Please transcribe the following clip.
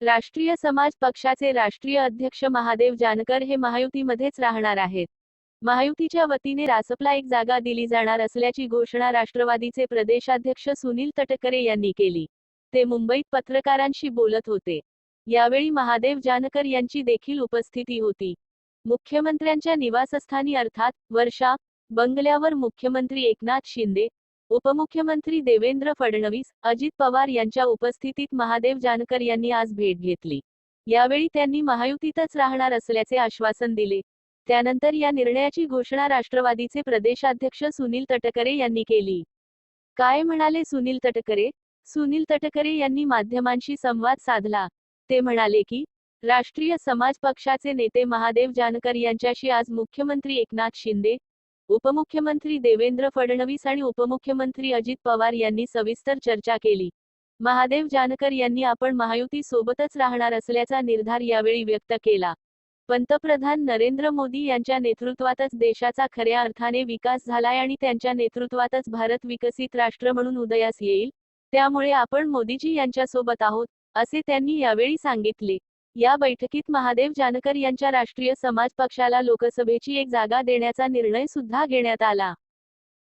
राष्ट्रीय समाज पक्षाचे राष्ट्रीय अध्यक्ष महादेव जानकर हे महायुतीमध्येच राहणार आहेत. महायुतीच्या वतीने रासपला एक जागा दिली जाणार असल्याची घोषणा राष्ट्रवादीचे प्रदेशाध्यक्ष सुनील तटकरे यांनी केली. ते मुंबईत पत्रकारांशी बोलत होते. यावेळी महादेव जानकर यांची देखील उपस्थिती होती. मुख्यमंत्र्यांच्या निवासस्थानी अर्थात वर्षा बंगल्यावर मुख्यमंत्री एकनाथ शिंदे, उपमुख्यमंत्री देवेंद्र फडणवीस, अजित पवार यांच्या उपस्थितीत महादेव जानकर यांनी आज भेट घेतली. यावेळी त्यांनी महायुतीतच राहणार असल्याचे आश्वासन दिले. त्यानंतर या निर्णयाची घोषणा राष्ट्रवादीचे प्रदेशाध्यक्ष सुनील तटकरे यांनी केली. काय म्हणाले सुनील तटकरे? सुनील तटकरे यांनी माध्यमांशी संवाद साधला. ते म्हणाले की राष्ट्रीय समाज पक्षाचे नेते महादेव जानकर यांच्याशी आज मुख्यमंत्री एकनाथ शिंदे, उपमुख्यमंत्री देवेंद्र फडणवीस आणि उपमुख्यमंत्री अजित पवार यांनी सविस्तर चर्चा केली. महादेव जानकर यांनी आपण महायुती सोबतच राहणार असल्याचा निर्धार यावेळी व्यक्त केला. पंतप्रधान नरेंद्र मोदी यांच्या नेतृत्वातच देशाचा खऱ्या अर्थाने विकास झालाय आणि त्यांच्या नेतृत्वातच भारत विकसित राष्ट्र म्हणून उदयास येईल. त्यामुळे आपण मोदीजी यांच्यासोबत आहोत, असे त्यांनी यावेळी सांगितले. या बैठकीत महादेव जानकर यांच्या राष्ट्रीय समाज पक्षाला लोकसभेची एक जागा देण्याचा निर्णय सुद्धा घेण्यात आला.